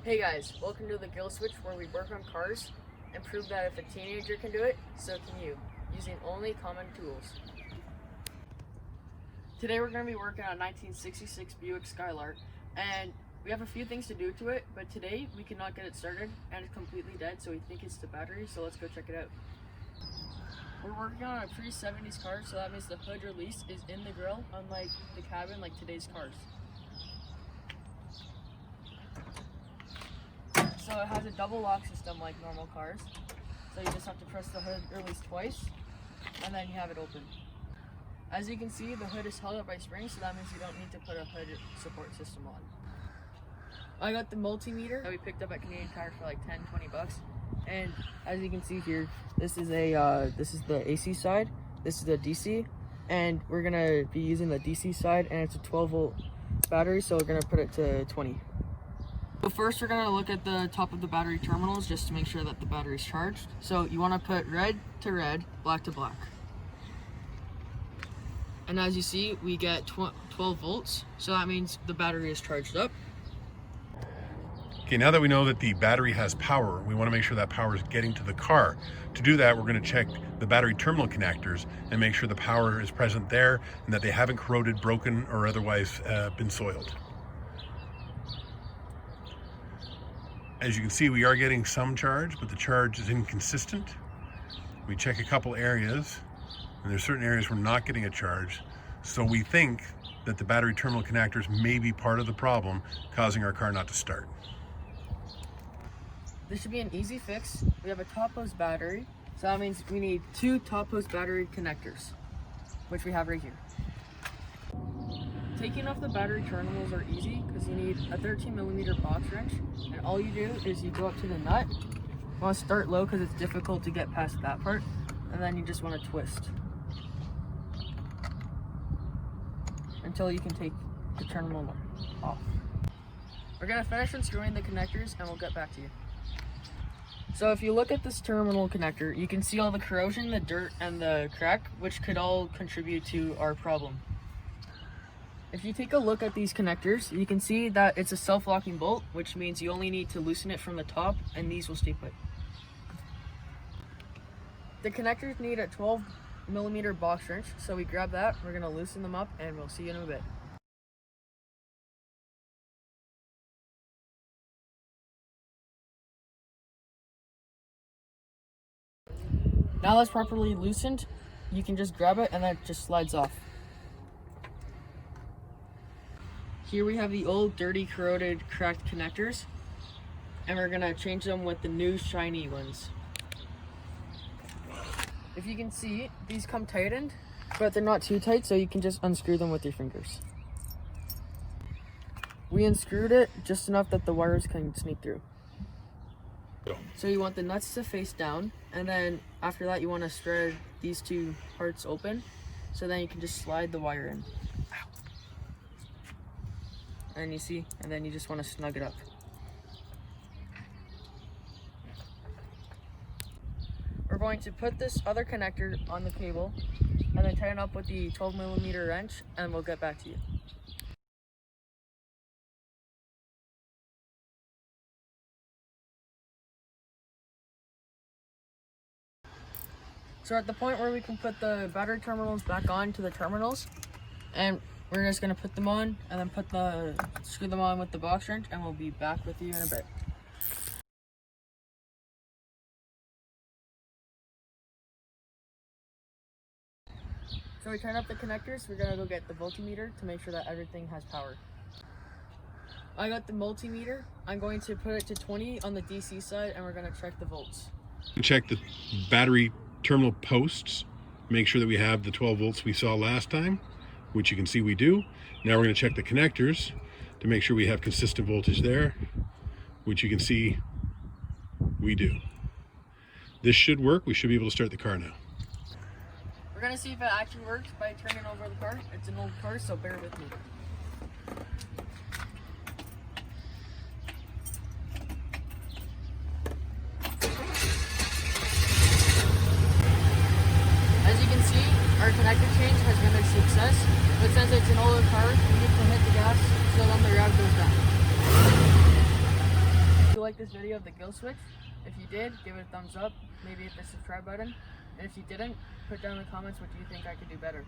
Hey guys, welcome to the diyproject where we work on cars and prove that if a teenager can do it, so can you, using only common tools. Today we're going to be working on a 1966 Buick Skylark, and we have a few things to do to it, but today we cannot get it started and it's completely dead, so we think it's the battery, so let's go check it out. We're working on a pre-70s car, so that means the hood release is in the grill, unlike the cabin like today's cars. So it has a double lock system like normal cars. So you just have to press the hood release twice and then you have it open. As you can see, the hood is held up by springs, so that means you don't need to put a hood support system on. I got the multimeter that we picked up at Canadian Tire for like 10-20 bucks. And as you can see here, this is the AC side, this is the DC, and we're gonna be using the DC side, and it's a 12-volt battery, so we're gonna put it to 20. So first we're going to look at the top of the battery terminals just to make sure that the battery is charged. So you want to put red to red, black to black. And as you see, we get 12 volts, so that means the battery is charged up. Okay, now that we know that the battery has power, we want to make sure that power is getting to the car. To do that, we're going to check the battery terminal connectors and make sure the power is present there and that they haven't corroded, broken, or otherwise been soiled. As you can see, we are getting some charge, but the charge is inconsistent. We check a couple areas, and there's certain areas we're not getting a charge. So we think that the battery terminal connectors may be part of the problem, causing our car not to start. This should be an easy fix. We have a top post battery, so that means we need 2 top post battery connectors, which we have right here. Taking off the battery terminals are easy because you need a 13mm box wrench, and all you do is you go up to the nut. You want to start low because it's difficult to get past that part, and then you just want to twist until you can take the terminal off. We're going to finish unscrewing the connectors and we'll get back to you. So if you look at this terminal connector, you can see all the corrosion, the dirt, and the crack, which could all contribute to our problem. If you take a look at these connectors, you can see that it's a self-locking bolt, which means you only need to loosen it from the top and these will stay put. The connectors need a 12mm box wrench, so we grab that, we're going to loosen them up, and we'll see you in a bit. Now that's properly loosened, you can just grab it and then it just slides off. Here we have the old, dirty, corroded, cracked connectors, and we're gonna change them with the new, shiny ones. If you can see, these come tightened, but they're not too tight, so you can just unscrew them with your fingers. We unscrewed it just enough that the wires can sneak through. So you want the nuts to face down, and then after that you want to spread these 2 parts open, so then you can just slide the wire in. And you see, and then you just want to snug it up. We're going to put this other connector on the cable and then tighten up with the 12mm wrench, and we'll get back to you. So we're at the point where we can put the battery terminals back on to the terminals, and we're just going to put them on and then screw them on with the box wrench, and we'll be back with you in a bit. So we turn up the connectors, we're going to go get the voltmeter to make sure that everything has power. I got the multimeter. I'm going to put it to 20 on the DC side, and we're going to check the volts. Check the battery terminal posts, make sure that we have the 12 volts we saw last time, which you can see we do. Now we're going to check the connectors to make sure we have consistent voltage there, which you can see we do. This should work. We should be able to start the car now. We're going to see if it actually works by turning over the car. It's an old car, so bear with me. As you can see, our connector change has been a success, but since it's an older car, we need to hit the gas so then the rev goes down. like this video of the gill switch? If you did, give it a thumbs up, maybe hit the subscribe button. And if you didn't, put down in the comments what do you think I could do better.